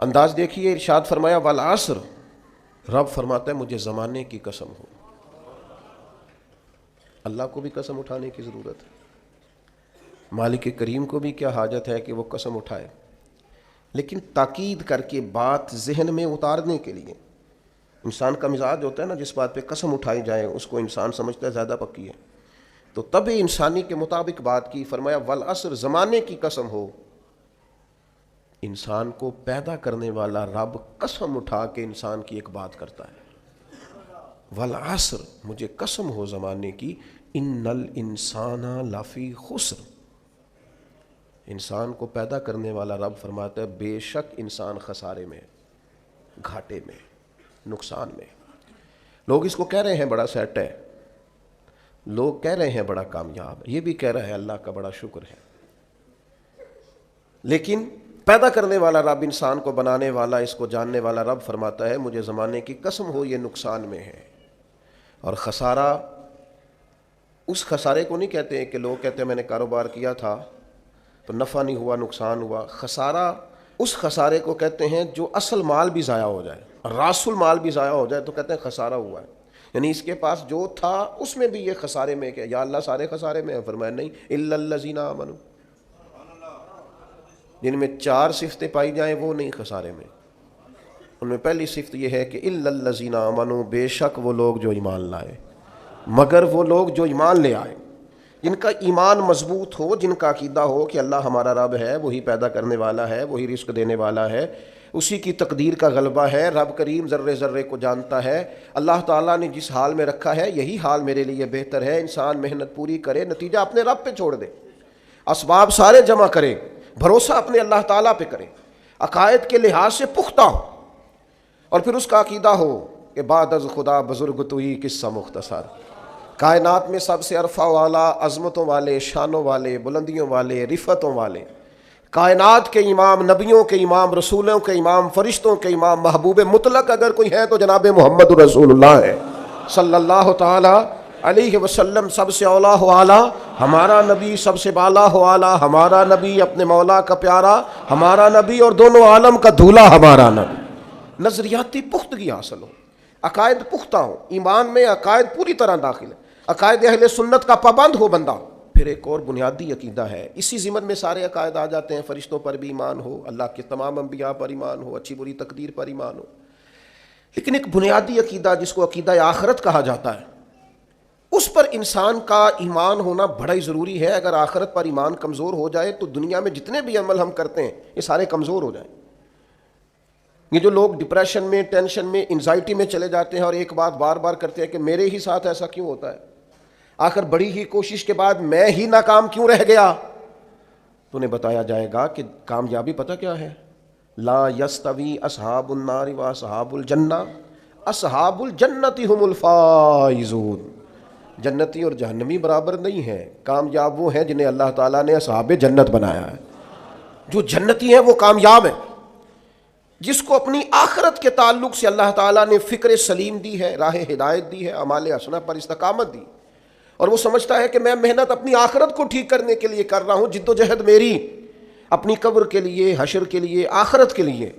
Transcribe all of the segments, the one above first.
انداز دیکھیے، ارشاد فرمایا والعصر، رب فرماتا ہے مجھے زمانے کی قسم ہو۔ اللہ کو بھی قسم اٹھانے کی ضرورت ہے، مالک کریم کو بھی کیا حاجت ہے کہ وہ قسم اٹھائے، لیکن تاکید کر کے بات ذہن میں اتارنے کے لیے۔ انسان کا مزاج ہوتا ہے نا، جس بات پہ قسم اٹھائی جائے اس کو انسان سمجھتا ہے زیادہ پکی ہے، تو تب انسانی کے مطابق بات کی، فرمایا والعصر، زمانے کی قسم ہو۔ انسان کو پیدا کرنے والا رب قسم اٹھا کے انسان کی ایک بات کرتا ہے، والعصر، مجھے قسم ہو زمانے کی، ان الانسان لفی خسر۔ انسان کو پیدا کرنے والا رب فرماتا ہے بے شک انسان خسارے میں، گھاٹے میں، نقصان میں۔ لوگ اس کو کہہ رہے ہیں بڑا سیٹ ہے، لوگ کہہ رہے ہیں بڑا کامیاب ہے، یہ بھی کہہ رہا ہے اللہ کا بڑا شکر ہے، لیکن پیدا کرنے والا رب، انسان کو بنانے والا، اس کو جاننے والا رب فرماتا ہے مجھے زمانے کی قسم ہو یہ نقصان میں ہے۔ اور خسارہ اس خسارے کو نہیں کہتے ہیں کہ لوگ کہتے ہیں میں نے کاروبار کیا تھا تو نفع نہیں ہوا، نقصان ہوا۔ خسارہ اس خسارے کو کہتے ہیں جو اصل مال بھی ضائع ہو جائے، راس المال بھی ضائع ہو جائے تو کہتے ہیں خسارہ ہوا ہے، یعنی اس کے پاس جو تھا اس میں بھی یہ خسارے میں کہ یا اللہ سارے خسارے میں ہے؟ فرمایا نہیں، الا الذین آمنوا، جن میں 4 صفتیں پائی جائیں وہ نہیں خسارے میں۔ ان میں پہلی صفت یہ ہے کہ الا الذین آمنوا، بے شک وہ لوگ جو ایمان لائے، مگر وہ لوگ جو ایمان لے آئے، جن کا ایمان مضبوط ہو، جن کا عقیدہ ہو کہ اللہ ہمارا رب ہے، وہی پیدا کرنے والا ہے، وہی رزق دینے والا ہے، اسی کی تقدیر کا غلبہ ہے، رب کریم ذرے ذرے کو جانتا ہے، اللہ تعالیٰ نے جس حال میں رکھا ہے یہی حال میرے لیے بہتر ہے۔ انسان محنت پوری کرے، نتیجہ اپنے رب پہ چھوڑ دے، اسباب سارے جمع کرے، بھروسہ اپنے اللہ تعالیٰ پہ کرے، عقائد کے لحاظ سے پختہ ہو، اور پھر اس کا عقیدہ ہو کہ بعد از خدا بزرگ تو ہی قصہ مختصر، کائنات میں سب سے عرفہ والا، عظمتوں والے، شانوں والے، بلندیوں والے، رفتوں والے، کائنات کے امام، نبیوں کے امام، رسولوں کے امام، فرشتوں کے امام، محبوب مطلق اگر کوئی ہے تو جناب محمد رسول اللہ ہے صلی اللہ تعالی علیہ وسلم۔ سب سے اولا ہو اعلیٰ ہمارا نبی، سب سے بالا ہو اعلیٰ ہمارا نبی، اپنے مولا کا پیارا ہمارا نبی، اور دونوں عالم کا دھولا ہمارا نبی۔ نظریاتی پختگی حاصل ہو، عقائد پختہ ہو، ایمان میں عقائد پوری طرح داخل ہے، عقائد اہل سنت کا پابند ہو بندہ۔ پھر ایک اور بنیادی عقیدہ ہے، اسی ضمن میں سارے عقائد آ جاتے ہیں، فرشتوں پر بھی ایمان ہو، اللہ کے تمام انبیاء پر ایمان ہو، اچھی بری تقدیر پر ایمان ہو، لیکن ایک بنیادی عقیدہ جس کو عقیدہ آخرت کہا جاتا ہے، اس پر انسان کا ایمان ہونا بڑا ہی ضروری ہے۔ اگر آخرت پر ایمان کمزور ہو جائے تو دنیا میں جتنے بھی عمل ہم کرتے ہیں یہ سارے کمزور ہو جائیں۔ یہ جو لوگ ڈپریشن میں، ٹینشن میں، انزائٹی میں چلے جاتے ہیں اور ایک بات بار بار کرتے ہیں کہ میرے ہی ساتھ ایسا کیوں ہوتا ہے، آخر بڑی ہی کوشش کے بعد میں ہی ناکام کیوں رہ گیا، تو انہیں بتایا جائے گا کہ کامیابی پتہ کیا ہے؟ لا یستوی اصحاب النار و اصحاب الجنہ، اصحاب الجنت هم الفائزون، جنتی اور جہنمی برابر نہیں ہیں، کامیاب وہ ہیں جنہیں اللہ تعالیٰ نے اصحاب جنت بنایا ہے۔ جو جنتی ہیں وہ کامیاب ہیں، جس کو اپنی آخرت کے تعلق سے اللہ تعالیٰ نے فکر سلیم دی ہے، راہ ہدایت دی ہے، اعمال حسنہ پر استقامت دی، اور وہ سمجھتا ہے کہ میں محنت اپنی آخرت کو ٹھیک کرنے کے لیے کر رہا ہوں، جد و جہد میری اپنی قبر کے لیے، حشر کے لیے، آخرت کے لیے۔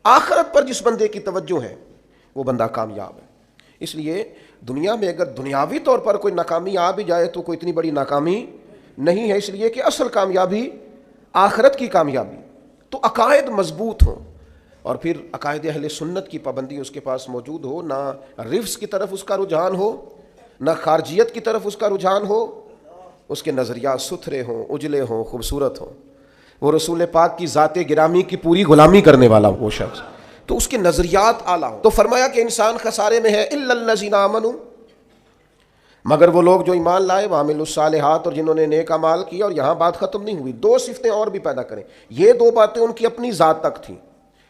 آخرت پر جس بندے کی توجہ ہے وہ بندہ کامیاب ہے۔ اس لیے دنیا میں اگر دنیاوی طور پر کوئی ناکامی آ بھی جائے تو کوئی اتنی بڑی ناکامی نہیں ہے، اس لیے کہ اصل کامیابی آخرت کی کامیابی۔ تو عقائد مضبوط ہوں، اور پھر عقائد اہل سنت کی پابندی اس کے پاس موجود ہو، نہ رفس کی طرف اس کا رجحان ہو، نہ خارجیت کی طرف اس کا رجحان ہو، اس کے نظریات ستھرے ہوں، اجلے ہوں، خوبصورت ہوں، وہ رسول پاک کی ذات گرامی کی پوری غلامی کرنے والا وہ شخص، تو اس کے نظریات اعلیٰ ہوں۔ تو فرمایا کہ انسان خسارے میں ہے، الا الذین آمنوا، مگر وہ لوگ جو ایمان لائے، وعملوا الصالحات، اور جنہوں نے نیک اعمال کیا۔ اور یہاں بات ختم نہیں ہوئی، 2 صفتیں اور بھی پیدا کریں۔ یہ 2 باتیں ان کی اپنی ذات تک تھیں،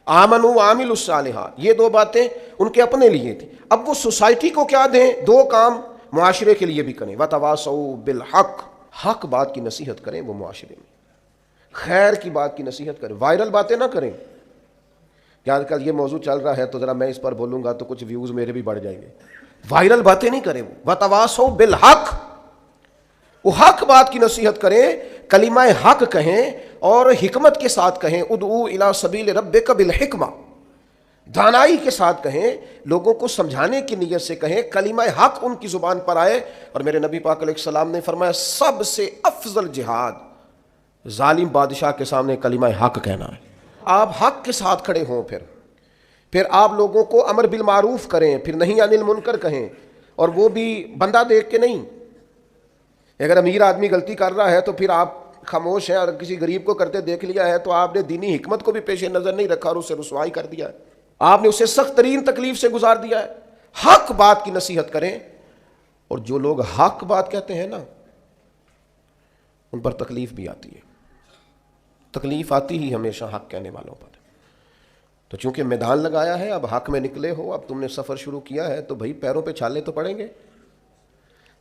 آمنوا وعملوا الصالحات، یہ 2 باتیں ان کے اپنے لیے تھیں۔ اب وہ سوسائٹی کو کیا دیں؟ 2 کام معاشرے کے لیے بھی کریں، وتواصوا بالحق، حق بات کی نصیحت کریں وہ معاشرے میں، خیر کی بات کی نصیحت کریں، وائرل باتیں نہ کریں کہ آج کل یہ موضوع چل رہا ہے تو ذرا میں اس پر بولوں گا تو کچھ ویوز میرے بھی بڑھ جائیں گے، وائرل باتیں نہیں کریں۔ وتواصوا بالحق، وہ حق بات کی نصیحت کریں کلمہ حق کہیں اور حکمت کے ساتھ کہیں، ادعو الی سبیل ربک بالحکمہ، دانائی کے ساتھ کہیں، لوگوں کو سمجھانے کی نیت سے کہیں، کلمہ حق ان کی زبان پر آئے۔ اور میرے نبی پاک علیہ السلام نے فرمایا سب سے افضل جہاد ظالم بادشاہ کے سامنے کلمہ حق کہنا ہے۔ آپ حق کے ساتھ کھڑے ہوں، پھر آپ لوگوں کو امر بالمعروف کریں، پھر نہی عن المنکر کہیں، اور وہ بھی بندہ دیکھ کے نہیں۔ اگر امیر آدمی غلطی کر رہا ہے تو پھر آپ خاموش ہیں، اور کسی غریب کو کرتے دیکھ لیا ہے تو آپ نے دینی حکمت کو بھی پیش نظر نہیں رکھا اور اسے رسوائی کر دیا ہے، آپ نے اسے سخت ترین تکلیف سے گزار دیا ہے۔ حق بات کی نصیحت کریں، اور جو لوگ حق بات کہتے ہیں نا ان پر تکلیف بھی آتی ہے، تکلیف آتی ہی ہمیشہ حق کہنے والوں پر۔ تو چونکہ میدان لگایا ہے، اب حق میں نکلے ہو، اب تم نے سفر شروع کیا ہے تو بھائی پیروں پہ چھالے تو پڑیں گے،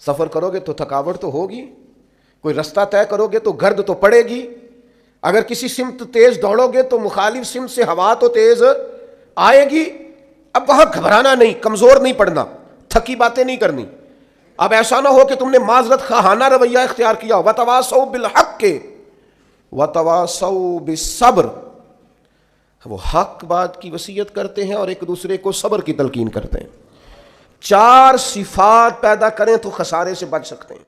سفر کرو گے تو تھکاوٹ تو ہوگی، کوئی رستہ طے کرو گے تو گرد تو پڑے گی، اگر کسی سمت تیز دوڑو گے تو مخالف سمت سے ہوا تو تیز آئے گی۔ اب وہاں گھبرانا نہیں، کمزور نہیں پڑنا، تھکی باتیں نہیں کرنی۔ اب ایسا نہ ہو کہ تم نے معذرت خواہانہ رویہ اختیار کیا، وتواصوا بالحق وتواصوا بالصبر، وہ حق بات کی وصیت کرتے ہیں اور ایک دوسرے کو صبر کی تلقین کرتے ہیں۔ 4 صفات پیدا کریں تو خسارے سے بچ سکتے ہیں۔